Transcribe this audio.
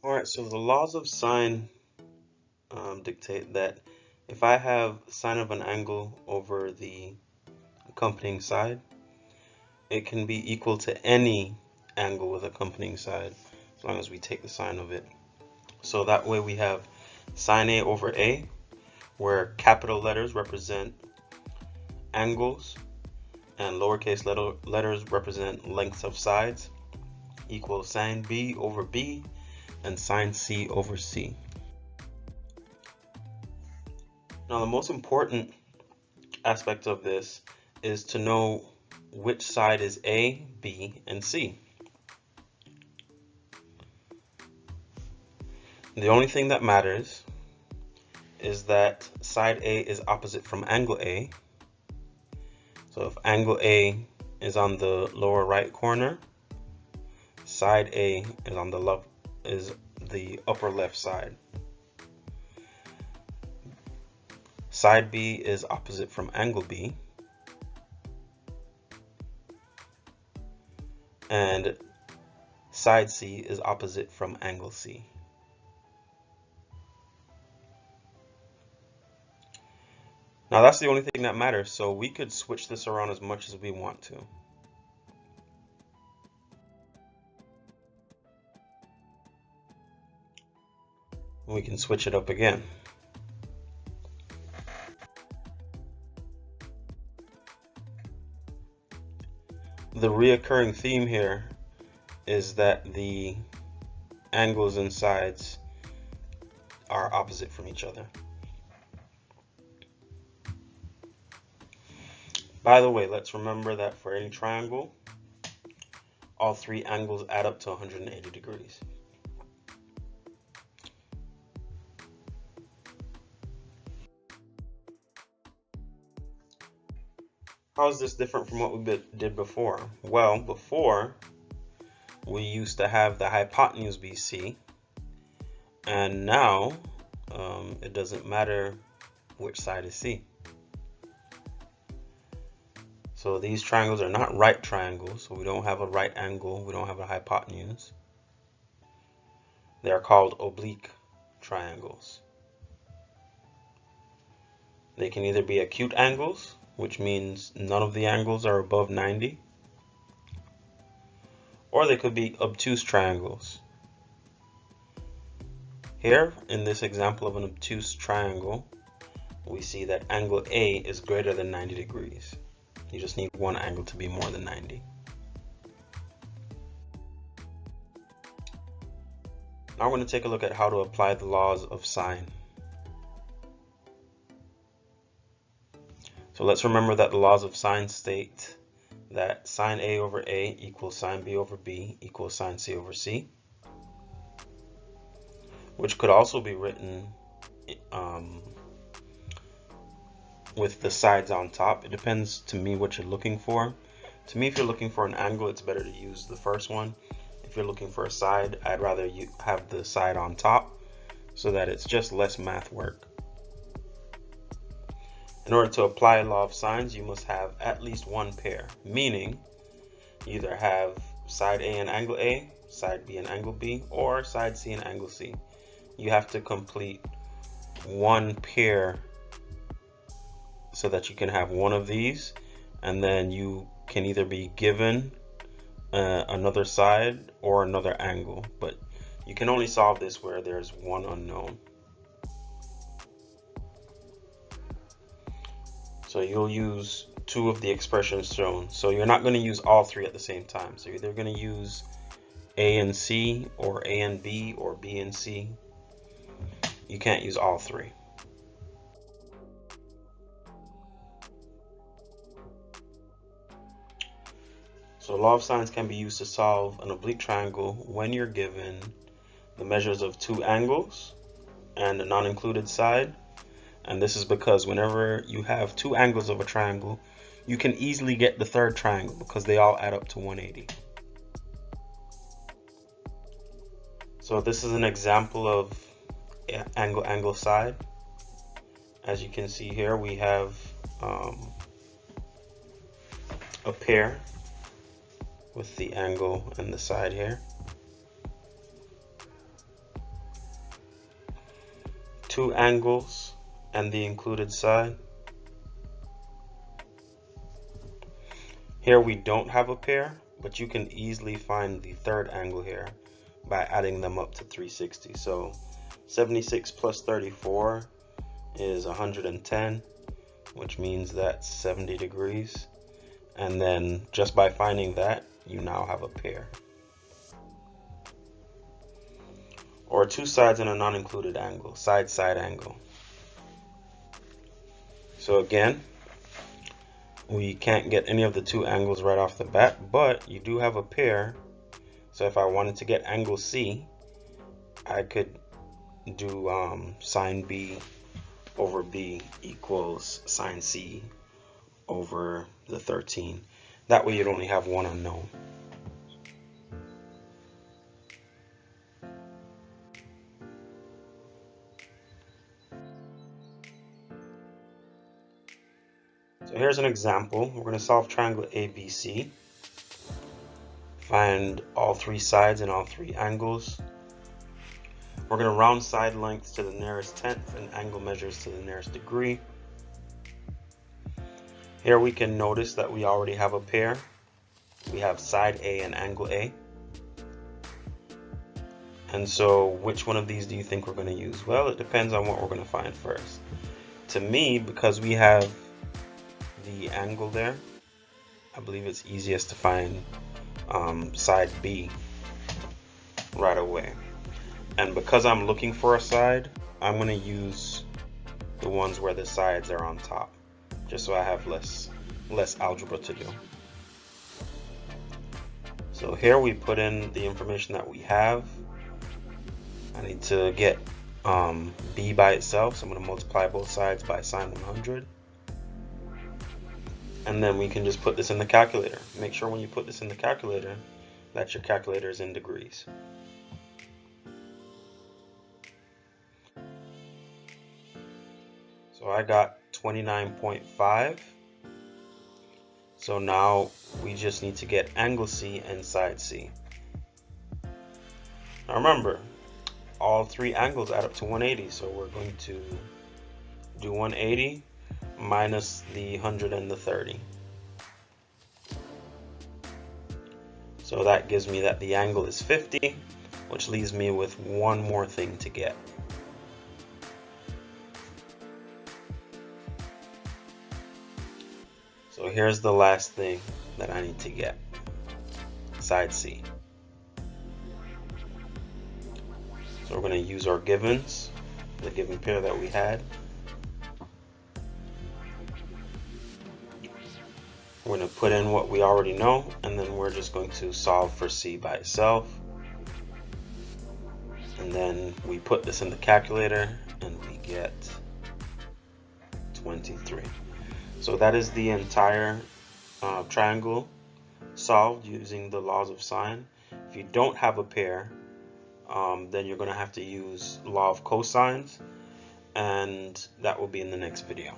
All right, so the laws of sine dictate that if I have sine of an angle over the accompanying side, it can be equal to any angle with accompanying side as long as we take the sine of it. So that way we have sine A over A, where capital letters represent angles and lowercase letters represent lengths of sides, equals sine B over B and sine C over C. Now the most important aspect of this is to know which side is A, B, and C. The only thing that matters is that side A is opposite from angle A. So if angle A is on the lower right corner, side A is the upper left side. Side B is opposite from angle B, and side C is opposite from angle C. Now that's the only thing that matters, so we could switch this around as much as we want to. We can switch it up again. The reoccurring theme here is that the angles and sides are opposite from each other. By the way, let's remember that for any triangle, all three angles add up to 180 degrees. How is this different from what we did before? Well, before we used to have the hypotenuse be C, and now it doesn't matter which side is C. So these triangles are not right triangles, so we don't have a right angle, we don't have a hypotenuse. They are called oblique triangles. They can either be acute angles, which means none of the angles are above 90, or they could be obtuse triangles. Here, in this example of an obtuse triangle, we see that angle A is greater than 90 degrees. You just need one angle to be more than 90. Now we're going to take a look at how to apply the laws of sine. So let's remember that the laws of sine state that sine A over A equals sine B over B equals sine C over C, which could also be written with the sides on top. It depends to me what you're looking for. To me, if you're looking for an angle, it's better to use the first one. If you're looking for a side, I'd rather you have the side on top so that it's just less math work. In order to apply law of sines, you must have at least one pair, meaning you either have side A and angle A, side B and angle B, or side C and angle C. You have to complete one pair so that you can have one of these, and then you can either be given another side or another angle, but you can only solve this where there's one unknown. So you'll use two of the expressions shown. So you're not going to use all three at the same time. So you're either going to use A and C, or A and B, or B and C. You can't use all three. So law of sines can be used to solve an oblique triangle when you're given the measures of two angles and a non-included side. And this is because whenever you have two angles of a triangle, you can easily get the third triangle because they all add up to 180. So this is an example of angle side. As you can see here, we have a pair with the angle and the side here. two angles and the included side. Here we don't have a pair, but you can easily find the third angle here by adding them up to 360. So 76 plus 34 is 110, which means that's 70 degrees. And then just by finding that, you now have a pair. Or two sides in a non-included angle, side-side angle. So again, we can't get any of the two angles right off the bat, but you do have a pair. So if I wanted to get angle C, I could do sine B over B equals sine C over the 13. That way you'd only have one unknown. So here's an example. We're going to solve triangle ABC. Find all three sides and all three angles. We're going to round side lengths to the nearest tenth and angle measures to the nearest degree. Here we can notice that we already have a pair. We have side A and angle A. And so which one of these do you think we're going to use? Well, it depends on what we're going to find first. To me, because we have the angle there, I believe it's easiest to find side B right away. And because I'm looking for a side, I'm going to use the ones where the sides are on top, just so I have less algebra to do. So here we put in the information that we have. I need to get B by itself, so I'm going to multiply both sides by sine 100. And then we can just put this in the calculator. Make sure when you put this in the calculator that your calculator is in degrees. So I got 29.5. So now we just need to get angle C and side C. Now remember, all three angles add up to 180, so we're going to do 180 minus the 100 and the 30. So that gives me that the angle is 50, which leaves me with one more thing to get. So here's the last thing that I need to get, side C. So we're going to use our givens, the given pair that we had. We're going to put in what we already know, and then we're just going to solve for C by itself. And then we put this in the calculator, and we get 23. So that is the entire triangle solved using the laws of sine. If you don't have a pair, then you're going to have to use law of cosines, and that will be in the next video.